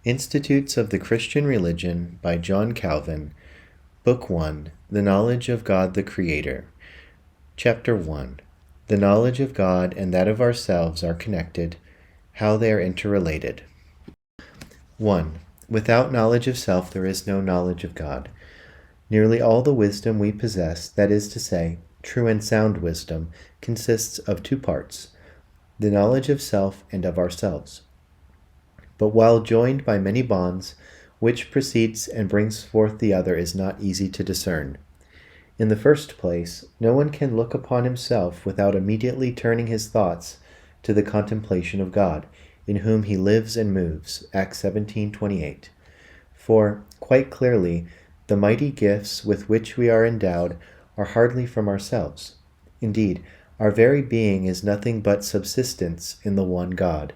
Institutes of the Christian Religion by John Calvin, Book 1, The Knowledge of God the Creator. Chapter 1, The knowledge of God and that of ourselves are connected, how they are interrelated. 1. Without knowledge of self there is no knowledge of God. Nearly all the wisdom we possess, that is to say, true and sound wisdom, consists of two parts, the knowledge of self and of ourselves. But while joined by many bonds, which precedes and brings forth the other is not easy to discern. In the first place, no one can look upon himself without immediately turning his thoughts to the contemplation of God, in whom he lives and moves, Acts 17:28. For, quite clearly, the mighty gifts with which we are endowed are hardly from ourselves. Indeed, our very being is nothing but subsistence in the one God.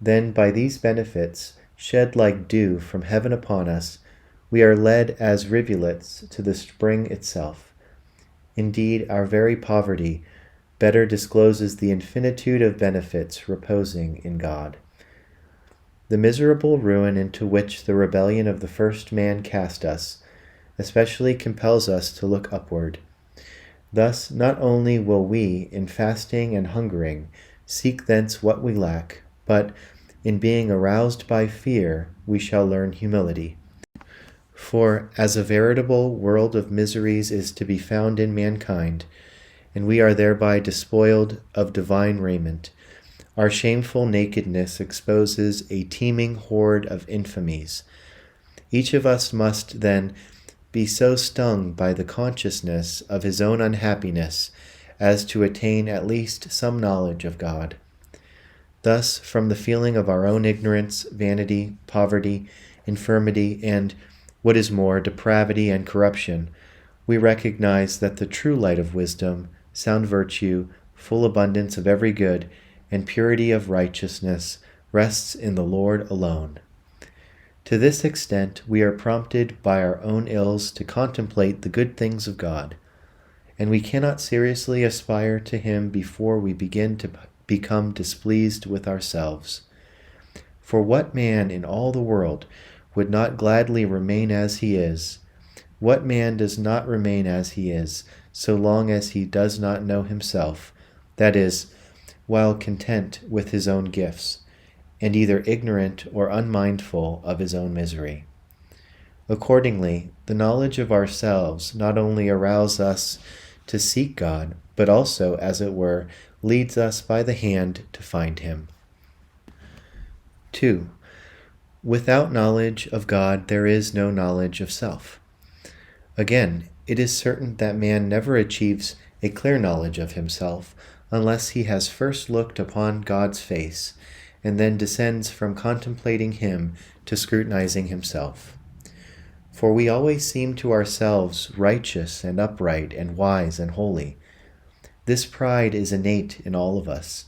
Then, by these benefits, shed like dew from heaven upon us, we are led as rivulets to the spring itself. Indeed, our very poverty better discloses the infinitude of benefits reposing in God. The miserable ruin into which the rebellion of the first man cast us, especially compels us to look upward. Thus, not only will we, in fasting and hungering, seek thence what we lack, but, in being aroused by fear, we shall learn humility. For, as a veritable world of miseries is to be found in mankind, and we are thereby despoiled of divine raiment, our shameful nakedness exposes a teeming horde of infamies. Each of us must, then, be so stung by the consciousness of his own unhappiness as to attain at least some knowledge of God. Thus, from the feeling of our own ignorance, vanity, poverty, infirmity, and, what is more, depravity and corruption, we recognize that the true light of wisdom, sound virtue, full abundance of every good, and purity of righteousness rests in the Lord alone. To this extent, we are prompted by our own ills to contemplate the good things of God, and we cannot seriously aspire to Him before we begin to become displeased with ourselves. For what man in all the world would not gladly remain as he is? What man does not remain as he is, so long as he does not know himself, that is, while content with his own gifts, and either ignorant or unmindful of his own misery? Accordingly, the knowledge of ourselves not only arouses us to seek God, but also, as it were, leads us by the hand to find Him. 2. Without knowledge of God there is no knowledge of self. Again, it is certain that man never achieves a clear knowledge of himself unless he has first looked upon God's face, and then descends from contemplating Him to scrutinizing himself. For we always seem to ourselves righteous and upright and wise and holy. This pride is innate in all of us,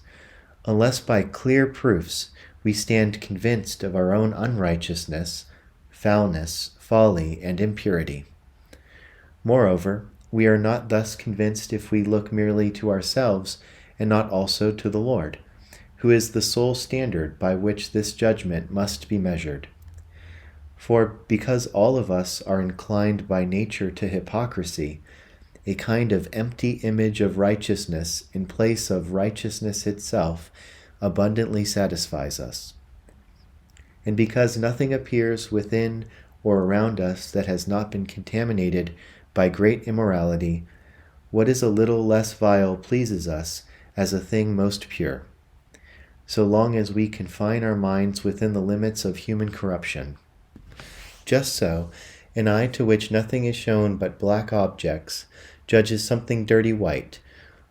unless by clear proofs we stand convinced of our own unrighteousness, foulness, folly, and impurity. Moreover, we are not thus convinced if we look merely to ourselves and not also to the Lord, who is the sole standard by which this judgment must be measured. For because all of us are inclined by nature to hypocrisy, a kind of empty image of righteousness in place of righteousness itself abundantly satisfies us. And because nothing appears within or around us that has not been contaminated by great immorality, what is a little less vile pleases us as a thing most pure, so long as we confine our minds within the limits of human corruption. Just so, an eye to which nothing is shown but black objects judges something dirty white,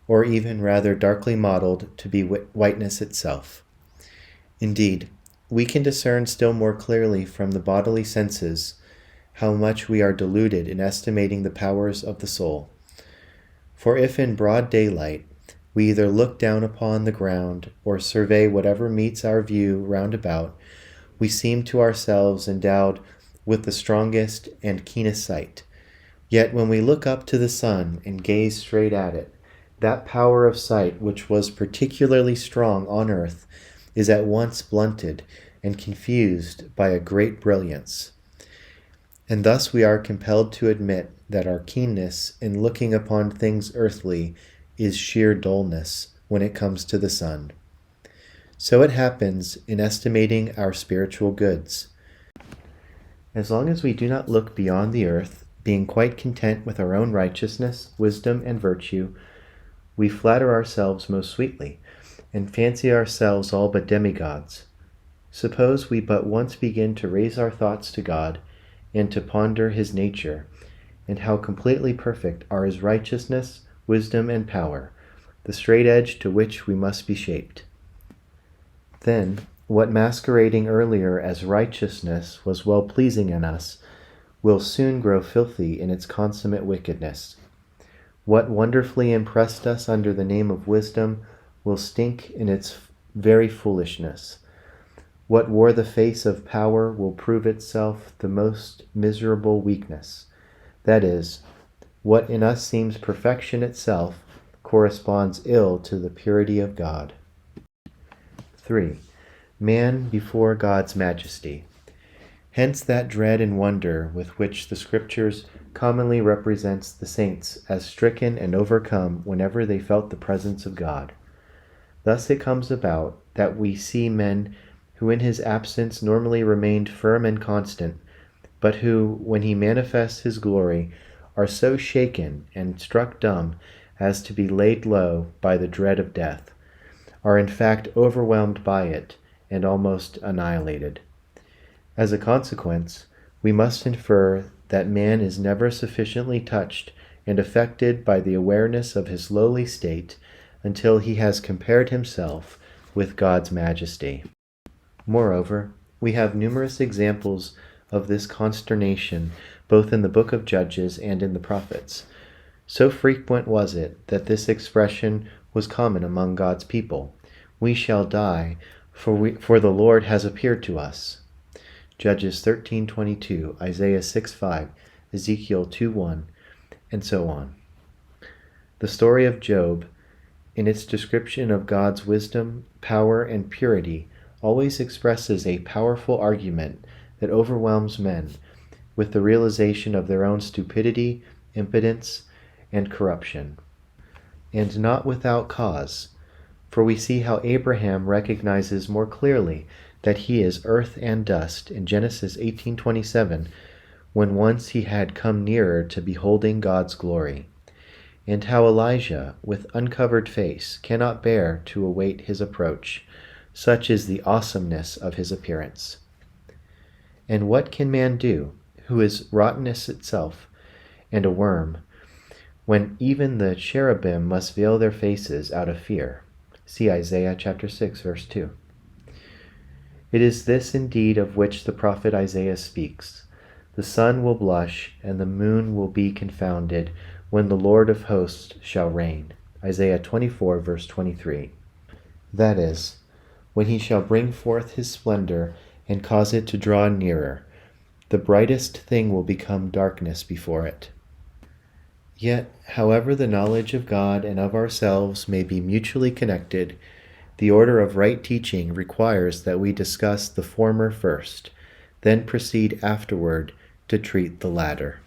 or even rather darkly mottled to be whiteness itself. Indeed, we can discern still more clearly from the bodily senses how much we are deluded in estimating the powers of the soul. For if in broad daylight we either look down upon the ground or survey whatever meets our view round about, we seem to ourselves endowed with the strongest and keenest sight. Yet when we look up to the sun and gaze straight at it, that power of sight which was particularly strong on earth is at once blunted and confused by a great brilliance. And thus we are compelled to admit that our keenness in looking upon things earthly is sheer dullness when it comes to the sun. So it happens in estimating our spiritual goods. As long as we do not look beyond the earth, being quite content with our own righteousness, wisdom, and virtue, we flatter ourselves most sweetly, and fancy ourselves all but demigods. Suppose we but once begin to raise our thoughts to God, and to ponder his nature, and how completely perfect are his righteousness, wisdom, and power, the straight edge to which we must be shaped. Then, what masquerading earlier as righteousness was well-pleasing in us, will soon grow filthy in its consummate wickedness. What wonderfully impressed us under the name of wisdom will stink in its very foolishness. What wore the face of power will prove itself the most miserable weakness. That is, what in us seems perfection itself corresponds ill to the purity of God. 3. Man before God's majesty. Hence that dread and wonder with which the Scriptures commonly represents the saints as stricken and overcome whenever they felt the presence of God. Thus it comes about that we see men who in his absence normally remained firm and constant, but who, when he manifests his glory, are so shaken and struck dumb as to be laid low by the dread of death, are in fact overwhelmed by it and almost annihilated. As a consequence, we must infer that man is never sufficiently touched and affected by the awareness of his lowly state until he has compared himself with God's majesty. Moreover, we have numerous examples of this consternation both in the book of Judges and in the prophets. So frequent was it that this expression was common among God's people: "We shall die, for the Lord has appeared to us." Judges 13:22, Isaiah 6:5, Ezekiel 2:1, and so on. The story of Job, in its description of God's wisdom, power, and purity, always expresses a powerful argument that overwhelms men with the realization of their own stupidity, impotence, and corruption. And not without cause, for we see how Abraham recognizes more clearly that he is earth and dust in Genesis 18:27, when once he had come nearer to beholding God's glory, and how Elijah, with uncovered face, cannot bear to await his approach. Such is the awesomeness of his appearance. And what can man do, who is rottenness itself and a worm, when even the cherubim must veil their faces out of fear? See Isaiah chapter 6, verse 2. It is this indeed of which the prophet Isaiah speaks: "The sun will blush, and the moon will be confounded, when the Lord of hosts shall reign." Isaiah 24, verse 23. That is, when he shall bring forth his splendor and cause it to draw nearer, the brightest thing will become darkness before it. Yet, however the knowledge of God and of ourselves may be mutually connected, the order of right teaching requires that we discuss the former first, then proceed afterward to treat the latter.